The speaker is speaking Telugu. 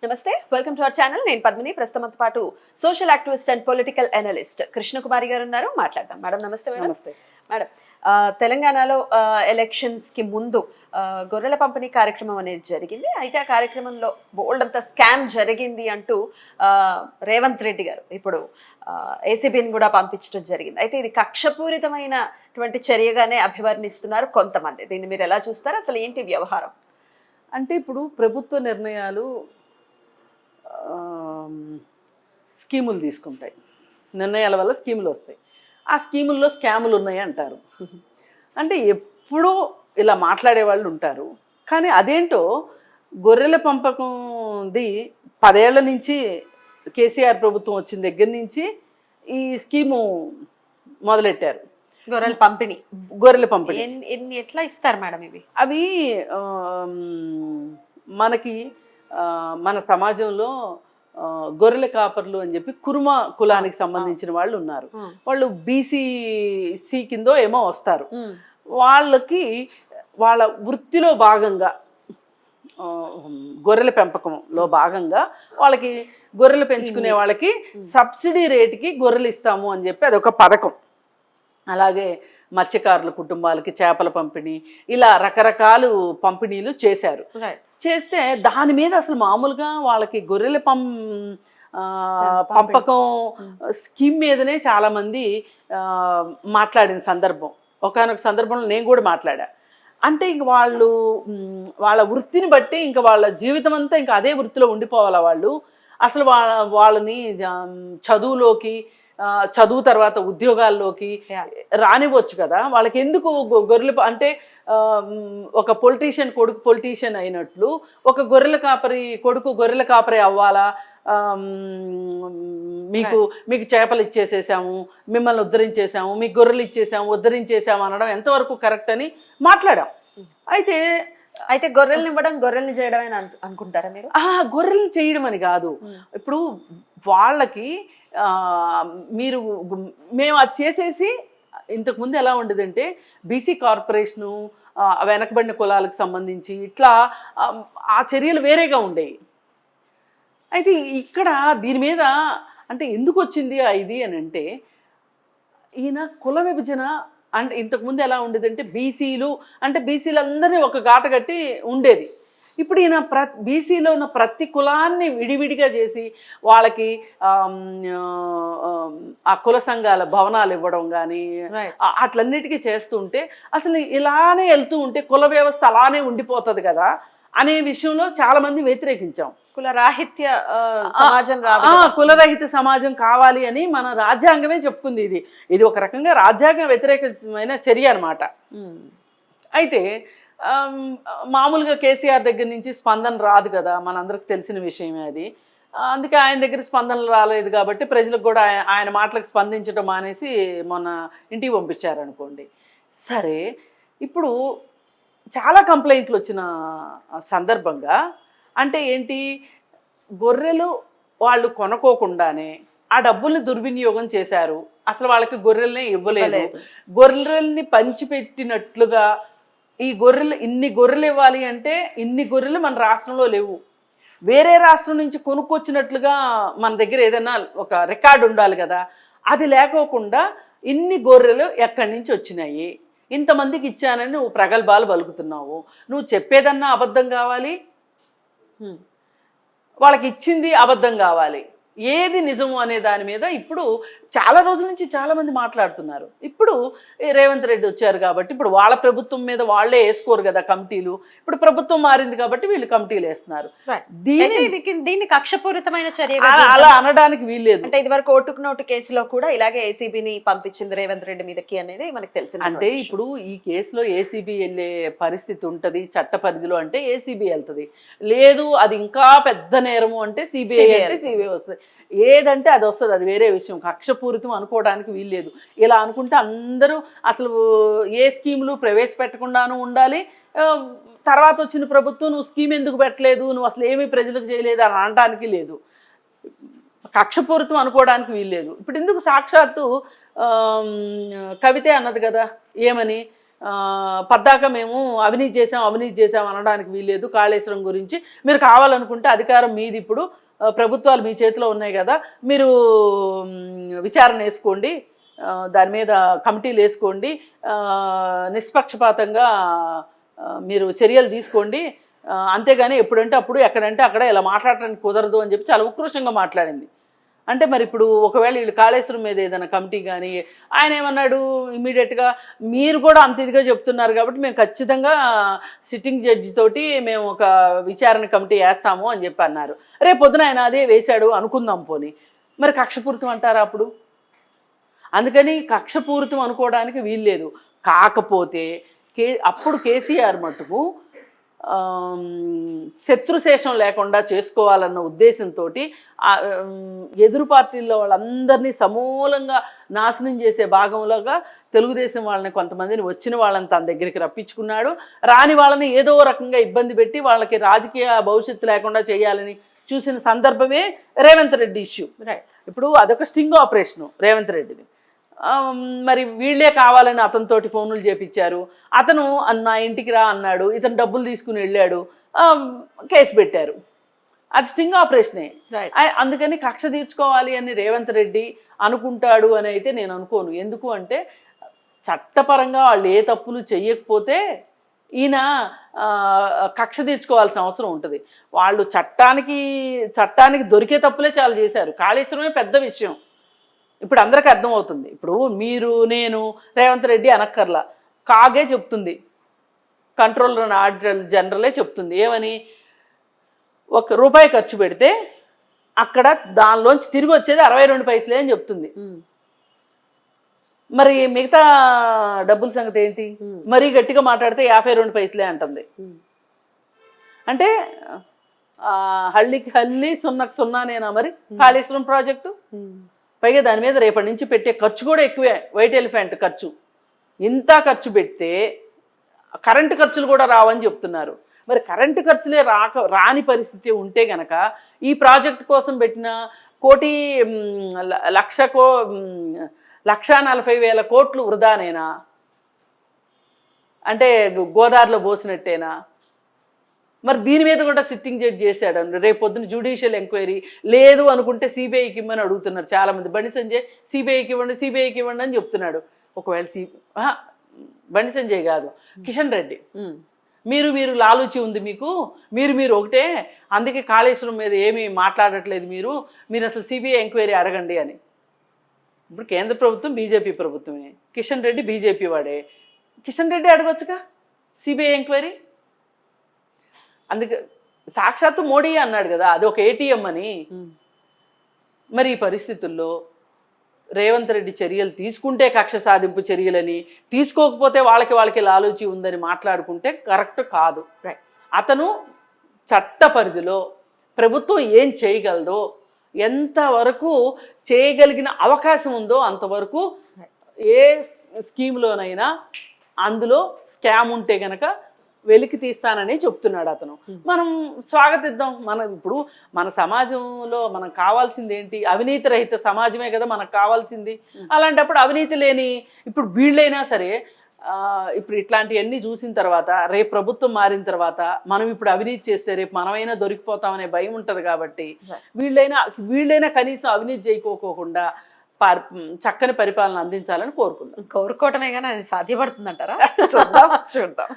నమస్తే, వెల్కమ్ టు అవర్ ఛానల్. నేను పద్మిని. ప్రస్తుతంతో పాటు social activist and political analyst Krishnakumari గారు ఉన్నారు. మాట్లాడదాం. మేడం నమస్తే. మేడం నమస్తే మేడం, తెలంగాణలో ఎలక్షన్స్ కి ముందు గొర్రెల పంపిణీ కార్యక్రమం అనేది జరిగింది. అయితే ఆ కార్యక్రమంలో బోల్డ్ అంత స్కామ్ జరిగింది అంటూ రేవంత్ రెడ్డి గారు ఇప్పుడు ఏసీబీని కూడా పంపించడం జరిగింది. అయితే ఇది కక్షపూరితమైనటువంటి చర్యగానే అభివర్ణిస్తున్నారు కొంతమంది. దీన్ని మీరు ఎలా చూస్తారు? అసలు ఏంటి వ్యవహారం? అంటే ఇప్పుడు ప్రభుత్వ నిర్ణయాలు స్కీములు తీసుకుంటాయి, నిర్ణయాల వల్ల స్కీములు వస్తాయి. ఆ స్కీముల్లో స్కాములు ఉన్నాయి అంటారు. అంటే ఎప్పుడూ ఇలా మాట్లాడే వాళ్ళు ఉంటారు. కానీ అదేంటో గొర్రెల పంపకంది 10 ఏళ్ల నుంచి కేసీఆర్ ప్రభుత్వం వచ్చిన దగ్గర నుంచి ఈ స్కీము మొదలెట్టారు. గొర్రెల పంపిణీ ఎట్లా ఇస్తారు మేడం? ఇవి అవి మనకి మన సమాజంలో గొర్రెల కాపర్లు అని చెప్పి కురుమ కులానికి సంబంధించిన వాళ్ళు ఉన్నారు. వాళ్ళు బీసీసీ కిందో ఏమో వస్తారు. వాళ్ళకి వాళ్ళ వృత్తిలో భాగంగా గొర్రెల పెంపకంలో భాగంగా వాళ్ళకి గొర్రెలు పెంచుకునే వాళ్ళకి సబ్సిడీ రేటుకి గొర్రెలు ఇస్తాము అని చెప్పి అదొక పథకం. అలాగే మత్స్యకారుల కుటుంబాలకి చేపల పంపిణీ, ఇలా రకరకాలు పంపిణీలు చేశారు. చేస్తే దాని మీద అసలు మామూలుగా వాళ్ళకి గొర్రెల పంపకం స్కీమ్ మీదనే చాలామంది మాట్లాడిన సందర్భం, ఒకానొక సందర్భంలో నేను కూడా మాట్లాడా. అంటే ఇంక వాళ్ళ వృత్తిని బట్టి ఇంకా వాళ్ళ జీవితం అంతా ఇంకా అదే వృత్తిలో ఉండిపోవాలా వాళ్ళు. అసలు వాళ్ళని చదువులోకి, చదువు తర్వాత ఉద్యోగాల్లోకి రానివ్వచ్చు కదా. వాళ్ళకి ఎందుకు గొర్రెలు అంటే ఒక పొలిటీషియన్ కొడుకు పొలిటీషియన్ అయినట్లు ఒక గొర్రెల కాపరి కొడుకు గొర్రెల కాపరి అవ్వాలా? మీకు చేపలు ఇచ్చేసేసాము, మిమ్మల్ని ఉద్ధరించేసాము, మీకు గొర్రెలు ఇచ్చేసాము, ఉద్ధరించేసాము అనడం ఎంతవరకు కరెక్ట్ అని మాట్లాడాం. అయితే గొర్రెల్ని ఇవ్వడం గొర్రెల్ని చేయడం అని అనుకుంటారా మీరు? గొర్రెల్ని చేయడం అని కాదు. ఇప్పుడు వాళ్ళకి మేము అది చేసేసి, ఇంతకుముందు ఎలా ఉండేదంటే బీసీ కార్పొరేషను, వెనకబడిన కులాలకు సంబంధించి ఇట్లా ఆ చర్యలు వేరేగా ఉండేవి. అయితే ఇక్కడ దీని మీద అంటే ఎందుకు వచ్చింది ఇది అని అంటే, ఈయన కుల విభజన అంటే ఇంతకుముందు ఎలా ఉండేదంటే బీసీలు అంటే బీసీలందరినీ ఒక గాట కట్టి ఉండేది. ఇప్పుడు ఈయన బీసీలో ఉన్న ప్రతి కులాన్ని విడివిడిగా చేసి వాళ్ళకి ఆ కుల సంఘాల భవనాలు ఇవ్వడం కానీ అట్లన్నిటికీ చేస్తుంటే అసలు ఇలానే వెళ్తూ ఉంటే కుల వ్యవస్థ అలానే ఉండిపోతుంది కదా అనే విషయంలో చాలా మంది వ్యతిరేకించాం. కులరహిత సమాజం కావాలి అని మన రాజ్యాంగమే చెప్పుకుంది. ఇది ఒక రకంగా రాజ్యాంగ వ్యతిరేకమైన చర్య అన్నమాట. అయితే మామూలుగా కేసీఆర్ దగ్గర నుంచి స్పందన రాదు కదా, మనందరికి తెలిసిన విషయమే అది. అందుకే ఆయన దగ్గర స్పందన రాలేదు కాబట్టి ప్రజలకు కూడా ఆయన మాటలకు స్పందించడం మానేసి మొన్న ఇంటికి పంపించారనుకోండి. సరే, ఇప్పుడు చాలా కంప్లైంట్లు వచ్చిన సందర్భంగా అంటే ఏంటి, గొర్రెలు వాళ్ళు కొనుక్కోకుండానే ఆ డబ్బుల్ని దుర్వినియోగం చేశారు. అసలు వాళ్ళకి గొర్రెల్ని ఇవ్వలేదు. గొర్రెల్ని పంచిపెట్టినట్లుగా ఈ ఇన్ని గొర్రెలు ఇవ్వాలి అంటే ఇన్ని గొర్రెలు మన రాష్ట్రంలో లేవు. వేరే రాష్ట్రం నుంచి కొనుక్కొచ్చినట్లుగా మన దగ్గర ఏదైనా ఒక రికార్డు ఉండాలి కదా. అది లేకోకుండా ఇన్ని గొర్రెలు ఎక్కడి నుంచి వచ్చినాయి, ఇంతమందికి ఇచ్చానని నువ్వు ప్రగల్భాలు పలుకుతున్నావు. నువ్వు చెప్పేదన్నా అబద్ధం కావాలి, వాళ్ళకి ఇచ్చింది అబద్ధం కావాలి. ఏది నిజము అనే దాని మీద ఇప్పుడు చాలా రోజుల నుంచి చాలామంది మాట్లాడుతున్నారు. ఇప్పుడు రేవంత్ రెడ్డి వచ్చారు కాబట్టి ఇప్పుడు వాళ్ళ ప్రభుత్వం మీద వాళ్ళే వేసుకోరు కదా కమిటీలు. ఇప్పుడు ప్రభుత్వం మారింది కాబట్టి వీళ్ళు కమిటీలు వేస్తున్నారు. దీన్ని కక్షపూరితమైన చర్య అలా అనడానికి వీల్లేదు. అంటే ఇది వరకు ఓటుకు నోటు కేసులో కూడా ఇలాగే ఏసీబీని పంపించింది రేవంత్ రెడ్డి మీదకి అనేది మనకు తెలిసింది. అంటే ఇప్పుడు ఈ కేసులో ఏసీబీ వెళ్ళే పరిస్థితి ఉంటుంది చట్ట పరిధిలో అంటే ఏసీబీ వెళ్తుంది. లేదు అది ఇంకా పెద్ద నేరము అంటే సిబిఐ అంటే సిబిఐ వస్తుంది. ఏదంటే అది వస్తుంది, అది వేరే విషయం. కక్షపూరితం అనుకోవడానికి వీల్లేదు. ఇలా అనుకుంటే అందరూ అసలు ఏ స్కీములు ప్రవేశపెట్టకుండాను ఉండాలి. తర్వాత వచ్చిన ప్రభుత్వం నువ్వు స్కీమ్ ఎందుకు పెట్టలేదు, నువ్వు అసలు ఏమీ ప్రజలకు చేయలేదు అని అనడానికి లేదు. కక్షపూరితం అనుకోవడానికి వీల్లేదు. ఇప్పుడు ఎందుకు సాక్షాత్తు కవితే అన్నది కదా, ఏమని పద్దాక మేము అవినీతి చేసాం అనడానికి వీల్లేదు. కాళేశ్వరం గురించి మీరు కావాలనుకుంటే అధికారం మీది, ఇప్పుడు ప్రభుత్వాలు మీ చేతిలో ఉన్నాయి కదా, మీరు విచారణ వేసుకోండి, దాని మీద కమిటీలు వేసుకోండి, నిష్పక్షపాతంగా మీరు చర్యలు తీసుకోండి, అంతేగాని ఎప్పుడంటే అప్పుడు ఎక్కడంటే అక్కడ ఇలా మాట్లాడటానికి కుదరదు అని చెప్పి చాలా ఉక్రోషంగా మాట్లాడింది. అంటే మరి ఇప్పుడు ఒకవేళ వీళ్ళు కాళేశ్వరం మీద ఏదైనా కమిటీ కానీ, ఆయన ఏమన్నాడు ఇమీడియట్గా, మీరు కూడా అంత ఇదిగా చెప్తున్నారు కాబట్టి మేము ఖచ్చితంగా సిట్టింగ్ జడ్జి తోటి మేము ఒక విచారణ కమిటీ వేస్తాము అని చెప్పి అన్నారు. రేపు పొద్దున ఆయన అదే వేశాడు అనుకుందాం పోని, మరి కక్షపూరితం అంటారా అప్పుడు? అందుకని కక్షపూరితం అనుకోవడానికి వీల్లేదు. కాకపోతే అప్పుడు కేసీఆర్ మటుకు శత్రుశేషం లేకుండా చేసుకోవాలన్న ఉద్దేశంతో ఎదురు పార్టీల్లో వాళ్ళందరినీ సమూలంగా నాశనం చేసే భాగంలోగా తెలుగుదేశం వాళ్ళని కొంతమందిని వచ్చిన వాళ్ళని తన దగ్గరికి రప్పించుకున్నాడు. రాని వాళ్ళని ఏదో రకంగా ఇబ్బంది పెట్టి వాళ్ళకి రాజకీయ భవిష్యత్తు లేకుండా చేయాలని చూసిన సందర్భమే రేవంత్ రెడ్డి ఇష్యూ. ఇప్పుడు అదొక స్టింగ్ ఆపరేషను రేవంత్ రెడ్డిది. మరి వీళ్ళే కావాలని అతనితోటి ఫోన్లు చేపించారు. అతను నా ఇంటికి రా అన్నాడు, ఇతను డబ్బులు తీసుకుని వెళ్ళాడు, కేసు పెట్టారు. అది స్టింగ్ ఆపరేషనే. అందుకని కక్ష తీర్చుకోవాలి అని రేవంత్ రెడ్డి అనుకుంటాడు అని అయితే నేను అనుకోను. ఎందుకు అంటే చట్టపరంగా వాళ్ళు ఏ తప్పులు చెయ్యకపోతే ఈయన కక్ష తీర్చుకోవాల్సిన అవసరం ఉంటుంది. వాళ్ళు చట్టానికి దొరికే తప్పులే చాలా చేశారు. కాళేశ్వరమే పెద్ద విషయం, ఇప్పుడు అందరికీ అర్థమవుతుంది. ఇప్పుడు మీరు, నేను, రేవంత్ రెడ్డి అనక్కర్లా, కాగే చెప్తుంది, కంట్రోలర్ అండ్ ఆడిటర్ జనరలే చెప్తుంది. ఏమని? ₹1 ఖర్చు పెడితే అక్కడ దానిలోంచి తిరిగి వచ్చేది 62 పైసలే అని చెప్తుంది. మరి మిగతా డబ్బుల సంగతి ఏంటి? మరీ గట్టిగా మాట్లాడితే 52 పైసలే అంటుంది. అంటే హల్లికి హల్లి, సున్నకు సున్నానేనా మరి కాళేశ్వరం ప్రాజెక్టు? పైగా దాని మీద రేపటి నుంచి పెట్టే ఖర్చు కూడా ఎక్కువే. వైట్ ఎలిఫెంట్ ఖర్చు ఇంత ఖర్చు పెడితే కరెంటు ఖర్చులు కూడా రావని చెప్తున్నారు. మరి కరెంటు ఖర్చులే రాని పరిస్థితి ఉంటే గనక ఈ ప్రాజెక్ట్ కోసం పెట్టిన 1,40,000 కోట్లు వృధానేనా? అంటే గోదావరిలో పోసినట్టేనా? మరి దీని మీద కూడా సిట్టింగ్ జడ్జి చేశాడు. రేపు పొద్దున్న జ్యుడిషియల్ ఎంక్వైరీ లేదు అనుకుంటే సిబిఐకి ఇవ్వమని అడుగుతున్నారు చాలామంది. బండి సంజయ్ సిబిఐకి ఇవ్వండి అని చెప్తున్నాడు. ఒకవేళ బండి సంజయ్ కాదు, కిషన్ రెడ్డి, మీరు లాలూచి ఉంది మీకు, మీరు ఒకటే, అందుకే కాళేశ్వరం మీద ఏమీ మాట్లాడట్లేదు మీరు అసలు సిబిఐ ఎంక్వైరీ అడగండి అని. ఇప్పుడు కేంద్ర ప్రభుత్వం బీజేపీ ప్రభుత్వమే, కిషన్ రెడ్డి బీజేపీ వాడే. కిషన్ రెడ్డి అడగొచ్చుగా సిబిఐ ఎంక్వైరీ. అందుకే సాక్షాత్తు మోడీ అన్నాడు కదా అది ఒక ఏటీఎం అని. మరి ఈ పరిస్థితుల్లో రేవంత్ రెడ్డి చర్యలు తీసుకుంటే కక్ష సాధింపు చర్యలని, తీసుకోకపోతే వాళ్ళకి లాలూచి ఉందని మాట్లాడుకుంటే కరెక్ట్ కాదు. అతను చట్ట పరిధిలో ప్రభుత్వం ఏం చేయగలదో, ఎంతవరకు చేయగలిగిన అవకాశం ఉందో అంతవరకు ఏ స్కీమ్లోనైనా అందులో స్కామ్ ఉంటే గనక వెలికి తీస్తానని చెప్తున్నాడు అతను. మనం స్వాగతిద్దాం. ఇప్పుడు మన సమాజంలో మనకు కావాల్సింది ఏంటి? అవినీతి రహిత సమాజమే కదా మనకు కావాల్సింది. అలాంటప్పుడు అవినీతి లేని ఇప్పుడు వీళ్ళైనా సరే ఇప్పుడు ఇట్లాంటివన్నీ చూసిన తర్వాత, రేపు ప్రభుత్వం మారిన తర్వాత మనం ఇప్పుడు అవినీతి చేస్తే రేపు మనమైనా దొరికిపోతామనే భయం ఉంటుంది. కాబట్టి వీళ్ళైనా కనీసం అవినీతి చేయకోకుండా చక్కని పరిపాలన అందించాలని కోరుకుందాం. కోరుకోవటమే కానీ అది సాధ్యపడుతుందంటారా? చూద్దాం.